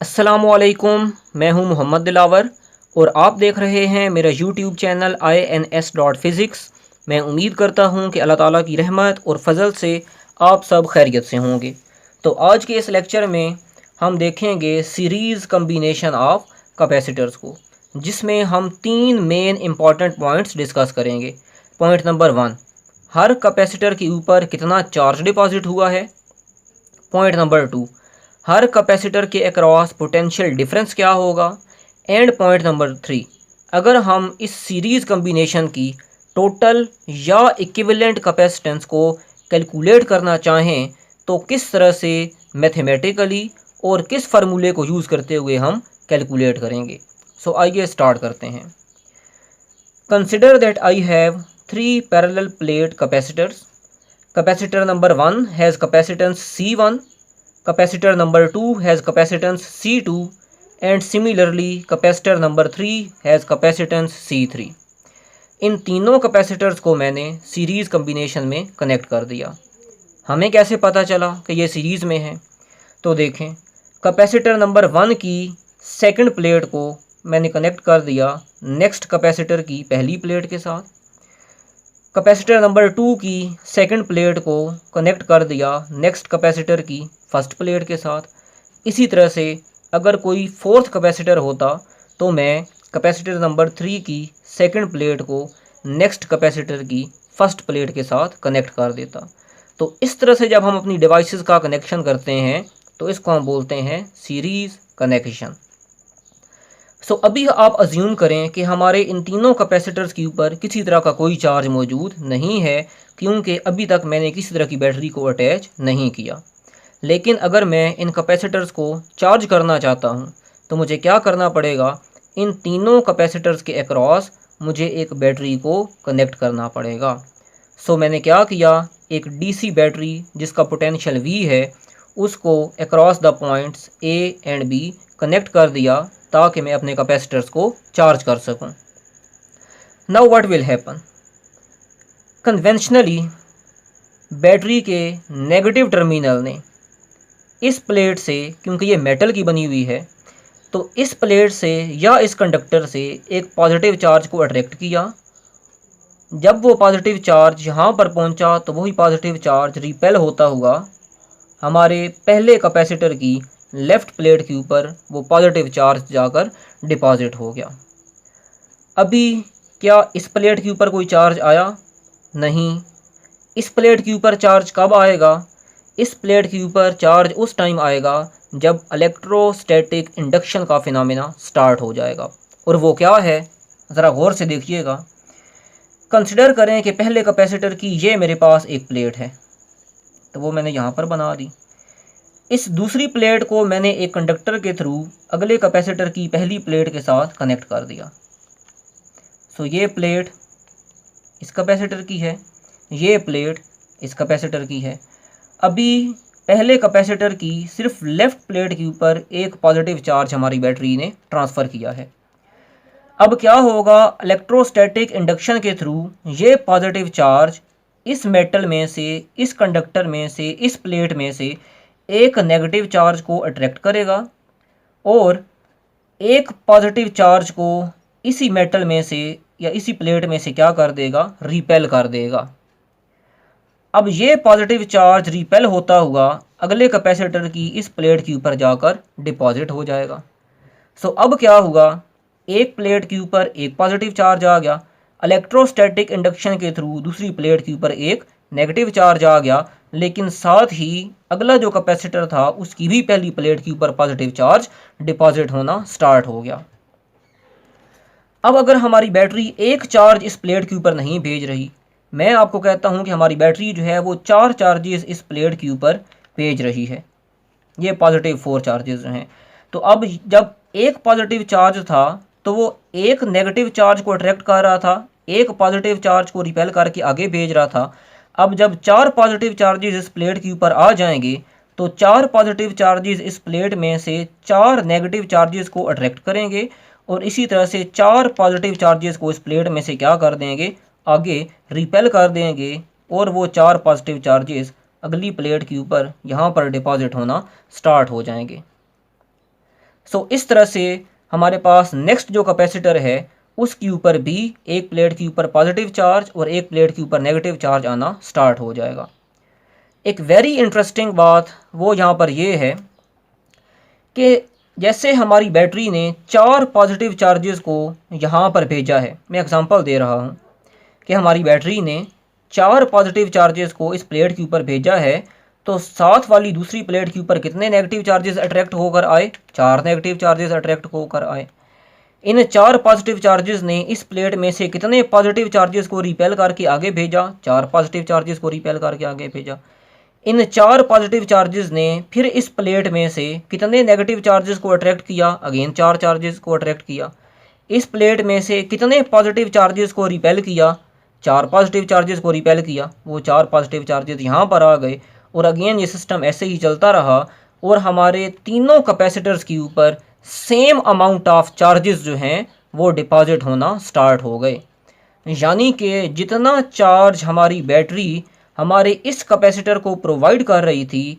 अस्सलामुअलैकुम, मैं हूं मोहम्मद दिलावर और आप देख रहे हैं मेरा यूट्यूब चैनल INS.Physics। मैं उम्मीद करता हूं कि अल्लाह ताला की रहमत और फजल से आप सब खैरियत से होंगे। तो आज के इस लेक्चर में हम देखेंगे सीरीज़ कम्बिनेशन ऑफ कैपेसिटर्स को, जिसमें हम तीन मेन इंपॉर्टेंट पॉइंट्स डिस्कस करेंगे। पॉइंट नंबर 1, हर कैपेसिटर के ऊपर कितना चार्ज डिपॉजिट हुआ है। पॉइंट नंबर 2, हर कैपेसिटर के अक्रॉस पोटेंशियल डिफरेंस क्या होगा। एंड पॉइंट नंबर 3, अगर हम इस सीरीज़ कम्बिनेशन की टोटल या इक्विवेलेंट कैपेसिटेंस को कैलकुलेट करना चाहें तो किस तरह से मैथमेटिकली और किस फार्मूले को यूज़ करते हुए हम कैलकुलेट करेंगे। सो आइए स्टार्ट करते हैं। Consider that I have 3 parallel plate capacitors. Capacitor number 1 has capacitance C1, capacitor number 2 has capacitance C2 and similarly capacitor number 3 has capacitance C3। इन तीनों कैपेसिटर्स को मैंने सीरीज़ कम्बिनेशन में कनेक्ट कर दिया। हमें कैसे पता चला कि ये सीरीज़ में है? तो देखें, कैपेसिटर नंबर 1 की सेकंड प्लेट को मैंने कनेक्ट कर दिया नेक्स्ट कैपेसिटर की पहली प्लेट के साथ। कैपेसिटर नंबर 2 की सेकंड प्लेट को कनेक्ट कर दिया नेक्स्ट कैपेसिटर की फर्स्ट प्लेट के साथ। इसी तरह से अगर कोई फोर्थ कैपेसिटर होता तो मैं कैपेसिटर नंबर 3 की सेकंड प्लेट को नेक्स्ट कैपेसिटर की फर्स्ट प्लेट के साथ कनेक्ट कर देता। तो इस तरह से जब हम अपनी डिवाइसेस का कनेक्शन करते हैं तो इसको हम बोलते हैं सीरीज़ कनेक्शन। सो अभी आप अज्यूम करें कि हमारे इन तीनों कैपेसिटर्स के ऊपर किसी तरह का कोई चार्ज मौजूद नहीं है, क्योंकि अभी तक मैंने किसी तरह की बैटरी को अटैच नहीं किया। लेकिन अगर मैं इन कैपेसिटर्स को चार्ज करना चाहता हूँ तो मुझे क्या करना पड़ेगा? इन तीनों कैपेसिटर्स के अक्रॉस मुझे एक बैटरी को कनेक्ट करना पड़ेगा। सो मैंने क्या किया, एक डीसी बैटरी जिसका पोटेंशियल V है उसको across the points A and B connect कर दिया ताकि मैं अपने कैपेसिटर्स को चार्ज कर सकूं। Now what will happen? Conventionally battery के नेगेटिव टर्मिनल ने इस प्लेट से, क्योंकि ये मेटल की बनी हुई है, तो इस प्लेट से या इस कंडक्टर से एक पॉजिटिव चार्ज को अट्रैक्ट किया। जब वो पॉजिटिव चार्ज यहाँ पर पहुँचा तो वही पॉजिटिव चार्ज रिपेल होता हुआ हमारे पहले कैपेसिटर की लेफ़्ट प्लेट के ऊपर वो पॉजिटिव चार्ज जाकर डिपॉजिट हो गया। अभी क्या इस प्लेट के ऊपर कोई चार्ज आया? नहीं। इस प्लेट के ऊपर चार्ज कब आएगा? इस प्लेट के ऊपर चार्ज उस टाइम आएगा जब इलेक्ट्रोस्टैटिक इंडक्शन का फिनोमेना स्टार्ट हो जाएगा। और वो क्या है, ज़रा गौर से देखिएगा। कंसिडर करें कि पहले कैपेसिटर की ये मेरे पास एक प्लेट है, तो वो मैंने यहाँ पर बना दी। इस दूसरी प्लेट को मैंने एक कंडक्टर के थ्रू अगले कैपेसिटर की पहली प्लेट के साथ कनेक्ट कर दिया। सो ये प्लेट इस कैपेसिटर की है, ये प्लेट इस कैपेसिटर की है। अभी पहले कैपेसिटर की सिर्फ लेफ़्ट प्लेट के ऊपर एक पॉजिटिव चार्ज हमारी बैटरी ने ट्रांसफ़र किया है। अब क्या होगा, इलेक्ट्रोस्टैटिक इंडक्शन के थ्रू ये पॉजिटिव चार्ज इस मेटल में से, इस कंडक्टर में से, इस प्लेट में से एक नेगेटिव चार्ज को अट्रैक्ट करेगा और एक पॉजिटिव चार्ज को इसी मेटल में से या इसी प्लेट में से क्या कर देगा, रिपेल कर देगा। अब ये पॉजिटिव चार्ज रिपेल होता हुआ अगले कैपेसिटर की इस प्लेट के ऊपर जाकर डिपॉजिट हो जाएगा। सो अब क्या हुआ, एक प्लेट के ऊपर एक पॉजिटिव चार्ज आ गया, इलेक्ट्रोस्टैटिक इंडक्शन के थ्रू दूसरी प्लेट के ऊपर एक नेगेटिव चार्ज आ गया, लेकिन साथ ही अगला जो कैपेसिटर था उसकी भी पहली प्लेट के ऊपर पॉजिटिव चार्ज डिपॉजिट होना स्टार्ट हो गया। अब अगर हमारी बैटरी एक चार्ज इस प्लेट के ऊपर नहीं भेज रही, मैं आपको कहता हूं कि हमारी बैटरी जो है वो 4 चार्जेस इस प्लेट के ऊपर भेज रही है, ये पॉजिटिव 4 चार्जेस हैं। तो अब जब एक पॉजिटिव चार्ज था तो वो एक नेगेटिव चार्ज को अट्रैक्ट कर रहा था, एक पॉजिटिव चार्ज को रिपेल करके आगे भेज रहा था। अब जब 4 पॉजिटिव चार्जेस इस प्लेट के ऊपर आ जाएंगे तो 4 पॉजिटिव चार्जेस इस प्लेट में से 4 नेगेटिव चार्जेस को अट्रैक्ट करेंगे और इसी तरह से 4 पॉजिटिव चार्जेस को इस प्लेट में से क्या कर देंगे, आगे रिपेल कर देंगे और वो 4 पॉजिटिव चार्जेस अगली प्लेट के ऊपर यहाँ पर डिपॉजिट होना स्टार्ट हो जाएंगे। सो इस तरह से हमारे पास नेक्स्ट जो कैपेसिटर है उसके ऊपर भी एक प्लेट के ऊपर पॉजिटिव चार्ज और एक प्लेट के ऊपर नेगेटिव चार्ज आना स्टार्ट हो जाएगा। एक वेरी इंटरेस्टिंग बात वो यहाँ पर ये है कि जैसे हमारी बैटरी ने 4 पॉजिटिव चार्जेस को यहाँ पर भेजा है, मैं एग्जांपल दे रहा हूँ कि हमारी बैटरी ने 4 पॉजिटिव चार्जेस को इस प्लेट के ऊपर भेजा है, तो साथ वाली दूसरी प्लेट के ऊपर कितने नेगेटिव चार्जेस अट्रैक्ट होकर आए? 4 नेगेटिव चार्जेस अट्रैक्ट होकर आए। इन 4 पॉजिटिव चार्जेस ने इस प्लेट में से कितने पॉजिटिव चार्जेस को रिपेल करके आगे भेजा? 4 पॉजिटिव चार्जेस को रिपेल करके आगे भेजा। इन 4 पॉजिटिव चार्जेस ने फिर इस प्लेट में से कितने नेगेटिव चार्जेस को अट्रैक्ट किया? अगेन 4 चार्जेस को अट्रैक्ट किया। इस प्लेट में से कितने पॉजिटिव चार्जेस को रिपेल किया? 4 पॉजिटिव चार्जेस को रिपेल किया। वो 4 पॉजिटिव चार्जेस यहाँ पर आ गए और अगेन ये सिस्टम ऐसे ही चलता रहा और हमारे तीनों कैपेसिटर्स के ऊपर सेम अमाउंट ऑफ चार्जेस जो हैं वो डिपॉजिट होना स्टार्ट हो गए। यानी कि जितना चार्ज हमारी बैटरी हमारे इस कैपेसिटर को प्रोवाइड कर रही थी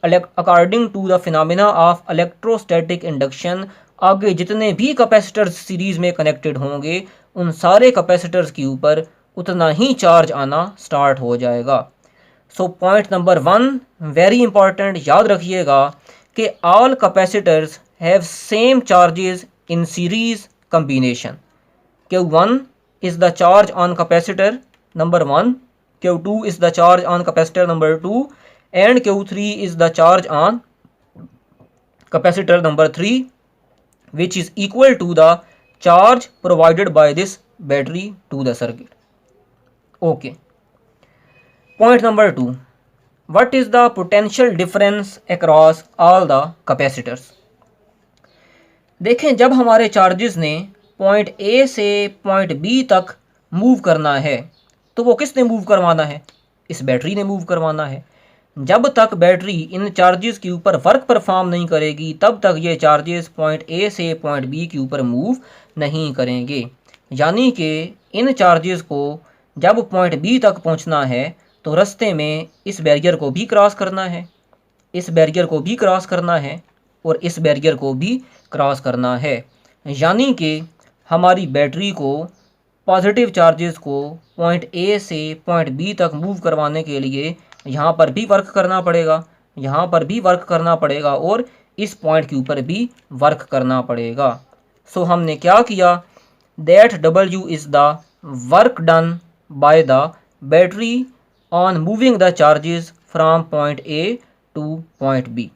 according to the phenomena of electrostatic induction, आगे जितने भी कैपेसिटर्स सीरीज़ में कनेक्टेड होंगे उन सारे कैपेसिटर्स के ऊपर उतना ही चार्ज आना स्टार्ट हो जाएगा। So point number 1 very important, याद रखिएगा कि all capacitors have same charges in series combination. Q1 is the charge on capacitor number 1, Q2 is the charge on capacitor number 2 and Q3 is the charge on capacitor number 3, which is equal to the charge provided by this battery to the circuit. Okay. Point number 2. What is the potential difference across all the capacitors? देखें, जब हमारे charges ने point A से point B तक move करना है तो वो किसने मूव करवाना है? इस बैटरी ने मूव करवाना है। जब तक बैटरी इन चार्जेस के ऊपर वर्क परफॉर्म नहीं करेगी तब तक ये चार्जेस पॉइंट ए से पॉइंट बी के ऊपर मूव नहीं करेंगे। यानी कि इन चार्जेस को जब पॉइंट बी तक पहुंचना है तो रास्ते में इस बैरियर को भी क्रॉस करना है, इस बैरियर को भी क्रॉस करना है और इस बैरियर को भी क्रॉस करना है। यानी कि हमारी बैटरी को पॉजिटिव चार्जेस को पॉइंट ए से पॉइंट बी तक मूव करवाने के लिए यहाँ पर भी वर्क करना पड़ेगा, यहाँ पर भी वर्क करना पड़ेगा और इस पॉइंट के ऊपर भी वर्क करना पड़ेगा। सो हमने क्या किया? That W is the work done by the battery on moving the charges from point A to point B.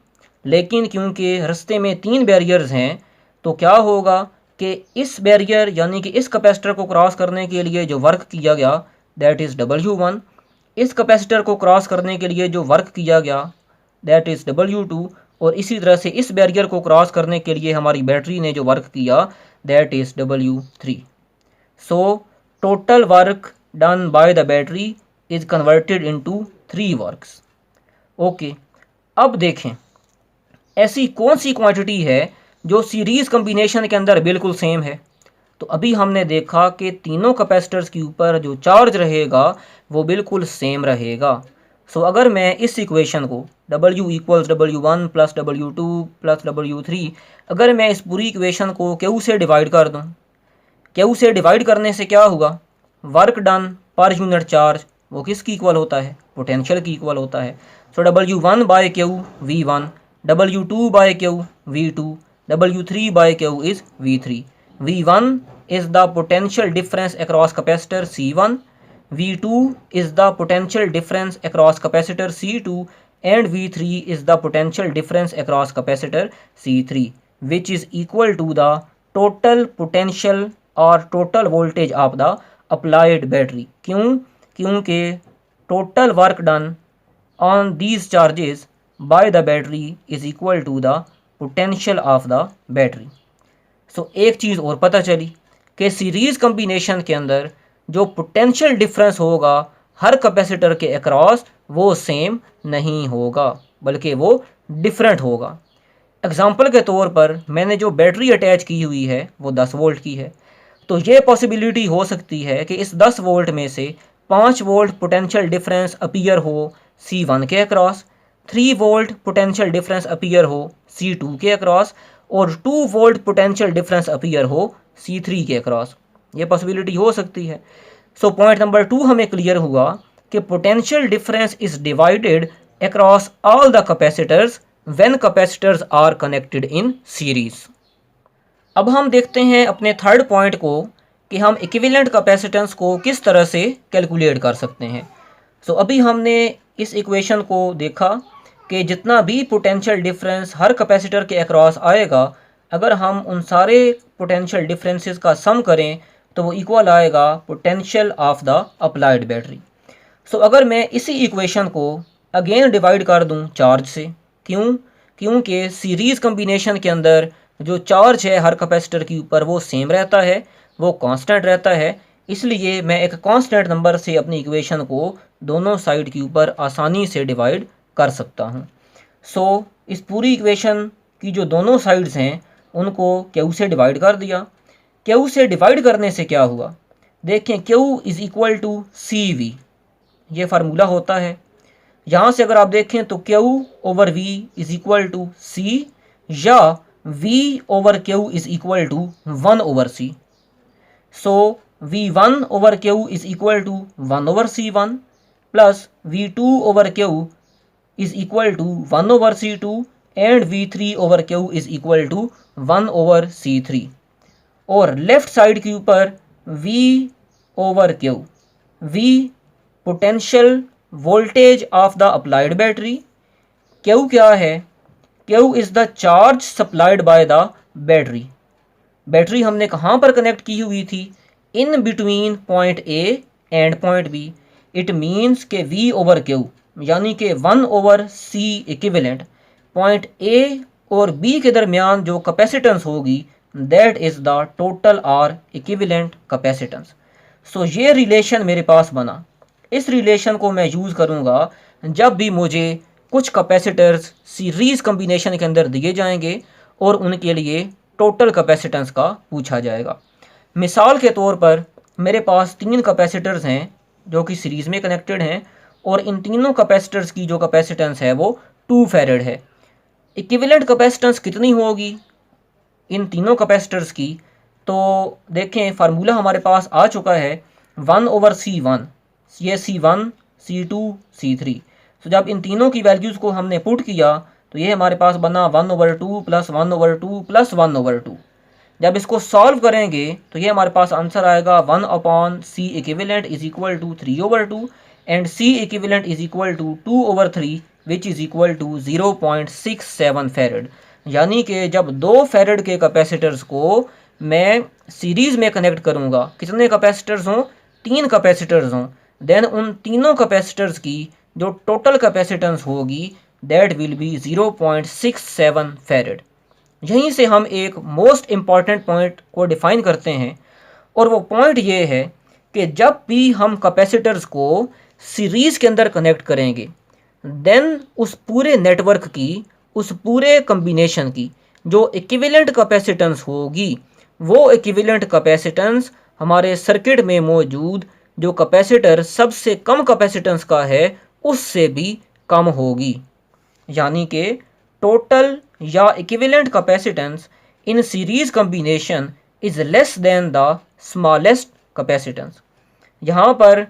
लेकिन क्योंकि रास्ते में 3 बैरियर्स हैं तो क्या होगा कि इस बैरियर यानी कि इस कैपेसिटर को क्रॉस करने के लिए जो वर्क किया गया दैट इज़ W1, इस कैपेसिटर को क्रॉस करने के लिए जो वर्क किया गया दैट इज़ W2 और इसी तरह से इस बैरियर को क्रॉस करने के लिए हमारी बैटरी ने जो वर्क किया that is W3। So total work done by the battery is converted into 3 works. Okay, अब देखें ऐसी कौन सी क्वांटिटी है जो सीरीज़ कम्बिनेशन के अंदर बिल्कुल सेम है। तो अभी हमने देखा कि तीनों कैपेसिटर्स के ऊपर जो चार्ज रहेगा वो बिल्कुल सेम रहेगा। सो अगर मैं इस इक्वेशन को W equals W1 plus W2 plus W3, अगर मैं इस पूरी इक्वेशन को Q से डिवाइड कर दूँ, Q से डिवाइड करने से क्या हुआ? Work done per unit charge वो किसकी इक्वल होता है? पोटेंशियल की इक्वल होता है। So W1 by Q V1, W2 by Q V2, W3 by Q is V3. V1 is the potential difference across capacitor C1, V2 is the potential difference across capacitor C2 and V3 is the potential difference across capacitor C3, which is equal to the total potential or total voltage of the applied battery. क्यों? क्योंकि total work done on these charges by the battery is equal to the potential of the battery. So एक चीज़ और पता चली कि series combination के अंदर जो पोटेंशियल डिफरेंस होगा हर कैपेसिटर के अक्रॉस वो सेम नहीं होगा बल्कि वो डिफरेंट होगा। एग्जांपल के तौर पर मैंने जो बैटरी अटैच की हुई है वो 10 वोल्ट की है, तो ये पॉसिबिलिटी हो सकती है कि इस 10 वोल्ट में से 5 वोल्ट पोटेंशियल डिफरेंस अपीयर हो C1 के across, 3 volt potential difference appear हो C2 के अक्रॉस और 2 वोल्ट पोटेंशियल डिफरेंस अपीयर हो C3 के अक्रॉस, ये पॉसिबिलिटी हो सकती है। सो पॉइंट नंबर 2 हमें क्लियर हुआ कि potential difference is divided across all the capacitors when capacitors are connected in series. अब हम देखते हैं अपने थर्ड पॉइंट को कि हम इक्विवेलेंट कैपेसिटेंस को किस तरह से कैलकुलेट कर सकते हैं। सो अभी हमने इस इक्वेशन को देखा कि जितना भी पोटेंशियल डिफरेंस हर कैपेसिटर के अक्रॉस आएगा, अगर हम उन सारे पोटेंशियल डिफरेंसेस का सम करें तो वो इक्वल आएगा potential of the applied battery. So अगर मैं इसी इक्वेशन को अगेन डिवाइड कर दूं चार्ज से, क्योंकि सीरीज़ कम्बिनेशन के अंदर जो चार्ज है हर कैपेसिटर के ऊपर वो सेम रहता है, वो कांस्टेंट रहता है, इसलिए मैं एक कांस्टेंट नंबर से अपनी इक्वेशन को दोनों साइड के ऊपर आसानी से डिवाइड कर सकता हूँ। सो इस पूरी इक्वेशन की जो दोनों साइड्स हैं उनको क्यू से डिवाइड कर दिया। क्यू से डिवाइड करने से क्या हुआ, देखें Q is equal to C V, ये फार्मूला होता है। यहाँ से अगर आप देखें तो Q over V is equal to C, या V over Q is equal to 1 over C. So V1 over Q is equal to 1 over C1 plus V2 over Q is equal to 1 over C2 and V3 over Q is equal to 1 over C3। और left side के ऊपर V over Q, V potential voltage of the applied battery, Q क्या है, Q is the charge supplied by the battery. Battery हमने कहाँ पर connect की हुई थी, in between point A and point B. It means के V ओवर क्यू यानी कि 1 over C equivalent point A और B के दरमियान जो कैपेसिटेंस होगी that is the total or equivalent capacitance. So ये रिलेशन मेरे पास बना। इस रिलेशन को मैं यूज़ करूँगा जब भी मुझे कुछ कैपेसिटर्स सीरीज़ कम्बिनेशन के अंदर दिए जाएंगे और उनके लिए टोटल कैपेसिटेंस का पूछा जाएगा। मिसाल के तौर पर मेरे पास 3 कैपेसिटर्स हैं जो कि सीरीज़ में कनेक्टेड हैं और इन तीनों कैपेसिटर्स की जो कैपेसिटेंस है वो 2 फैरेड है। इक्विवेलेंट कैपेसिटेंस कितनी होगी इन तीनों कैपेसिटर्स की, तो देखें फार्मूला हमारे पास आ चुका है 1 ओवर C1, ये C1 C2 C3। तो जब इन तीनों की वैल्यूज़ को हमने पुट किया तो ये हमारे पास बना 1 over 2 plus 1 over 2 plus 1 over 2। जब इसको सॉल्व करेंगे तो ये हमारे पास आंसर आएगा 1 upon C equivalent is equal to 3 over 2 and C equivalent is equal to 2 over 3 which is equal to 0.67 farad. यानी कि जब 2 फैरेड के कैपेसिटर्स को मैं सीरीज़ में कनेक्ट करूँगा, कितने कैपेसिटर्स हों, 3 कैपेसिटर्स हों, देन उन तीनों कैपेसिटर्स की जो टोटल कैपेसिटेंस होगी दैट विल बी 0.67 फैरेड। यहीं से हम एक मोस्ट इम्पॉर्टेंट पॉइंट को डिफ़ाइन करते हैं और वो पॉइंट ये है कि जब भी हम कैपेसिटर्स को सीरीज़ के अंदर कनेक्ट करेंगे देन उस पूरे नेटवर्क की, उस पूरे कम्बिनेशन की जो इक्विवेलेंट कैपेसिटेंस होगी वो इक्विवेलेंट कैपेसिटेंस हमारे सर्किट में मौजूद जो कैपेसिटर सबसे कम कैपेसिटेंस का है उससे भी कम होगी। यानी कि टोटल या equivalent capacitance in series combination is less than the smallest capacitance. यहाँ पर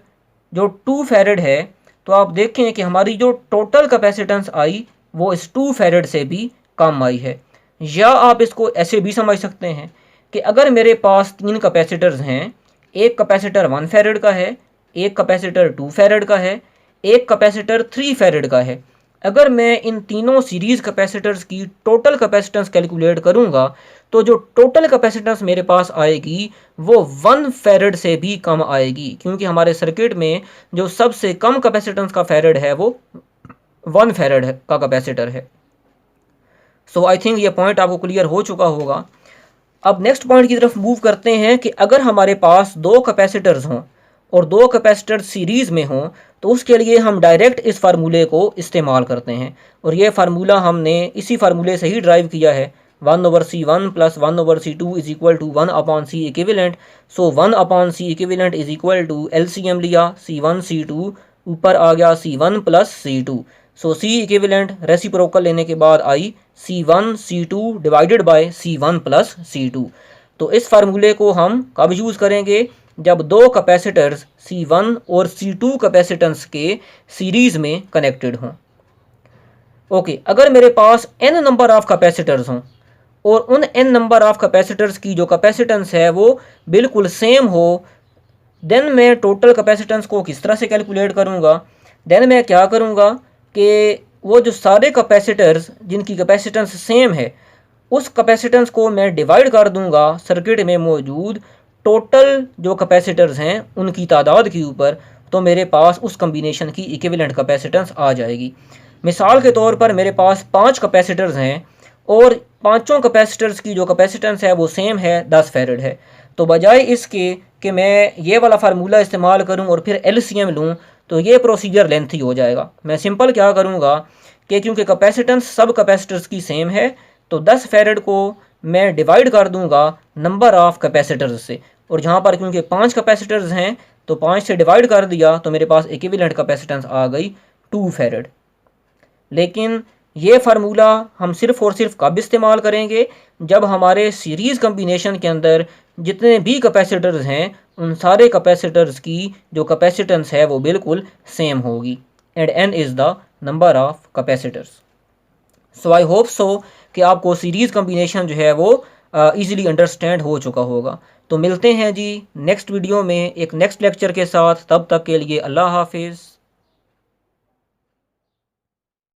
जो 2 फैरेड है तो आप देखें कि हमारी जो टोटल कैपेसिटेंस आई वो इस 2 फैरेड से भी कम आई है। या आप इसको ऐसे भी समझ सकते हैं कि अगर मेरे पास 3 कैपेसिटर्स हैं, एक कैपेसिटर 1 फैरेड का है, एक कैपेसिटर 2 फैरेड का है, एक कैपेसिटर 3 फैरेड का है, अगर मैं इन तीनों सीरीज़ कैपेसिटर्स की टोटल कैपेसिटेंस कैलकुलेट करूंगा तो जो टोटल कैपेसिटेंस मेरे पास आएगी वो 1 फैरेड से भी कम आएगी, क्योंकि हमारे सर्किट में जो सबसे कम कैपेसिटेंस का फैरेड है वो 1 फैरेड का कैपेसिटर है। सो आई थिंक ये पॉइंट आपको क्लियर हो चुका होगा। अब नेक्स्ट पॉइंट की तरफ मूव करते हैं कि अगर हमारे पास 2 कैपेसिटर्स हों और 2 कैपेसिटर सीरीज़ में हों तो उसके लिए हम डायरेक्ट इस फार्मूले को इस्तेमाल करते हैं और ये फार्मूला हमने इसी फार्मूले से ही ड्राइव किया है 1 over C1 plus 1 over C2 is equal to 1 upon C equivalent. So 1 upon C equivalent is equal to LCM लिया C1 C2 ऊपर आ गया C1 plus C2। So C equivalent reciprocal लेने के बाद आई C1 C2 divided by C1 plus C2। तो इस फार्मूले को हम कब यूज़ करेंगे, जब दो कैपेसिटर्स C1 और C2 कैपेसिटेंस के सीरीज़ में कनेक्टेड हों। ओके, अगर मेरे पास n नंबर ऑफ कैपेसिटर्स हों और उन n नंबर ऑफ कैपेसिटर्स की जो कैपेसिटेंस है वो बिल्कुल सेम हो, देन मैं टोटल कैपेसिटेंस को किस तरह से कैलकुलेट करूँगा। देन मैं क्या करूँगा कि वो जो सारे कैपेसिटर्स जिनकी कैपेसिटेंस सेम है उस कैपेसिटेंस को मैं डिवाइड कर दूंगा सर्किट में मौजूद टोटल जो कैपेसिटर्स हैं उनकी तादाद के ऊपर, तो मेरे पास उस कम्बिनेशन की इक्विवेलेंट कैपेसिटेंस आ जाएगी। मिसाल के तौर पर मेरे पास 5 कैपेसिटर्स हैं और पांचों कैपेसिटर्स की जो कैपेसिटेंस है वो सेम है 10 फैरेड है। तो बजाय इसके कि मैं ये वाला फार्मूला इस्तेमाल करूं और फिर एलसीएम लूं तो ये प्रोसीजर लेंथी हो जाएगा। मैं सिंपल क्या करूंगा कि क्योंकि कैपेसिटेंस सब कैपेसिटर्स की सेम है तो 10 फैरेड को मैं डिवाइड कर दूंगा नंबर ऑफ कैपेसिटर्स से, और जहाँ पर क्योंकि 5 कैपेसिटर्स हैं तो 5 से डिवाइड कर दिया तो मेरे पास इक्विवेलेंट कैपेसिटेंस आ गई 2 फैरेड। लेकिन ये फार्मूला हम सिर्फ़ और सिर्फ कब इस्तेमाल करेंगे, जब हमारे सीरीज़ कम्बिनेशन के अंदर जितने भी कैपेसिटर्स हैं उन सारे कैपेसिटर्स की जो कैपेसिटेंस है वो बिल्कुल सेम होगी, and n is the number of capacitors. So I hope so कि आपको सीरीज़ कम्बिनेशन जो है वो ईज़िली अंडरस्टैंड हो चुका होगा। तो मिलते हैं जी नेक्स्ट वीडियो में एक नेक्स्ट लेक्चर के साथ, तब तक के लिए अल्लाह हाफिज़।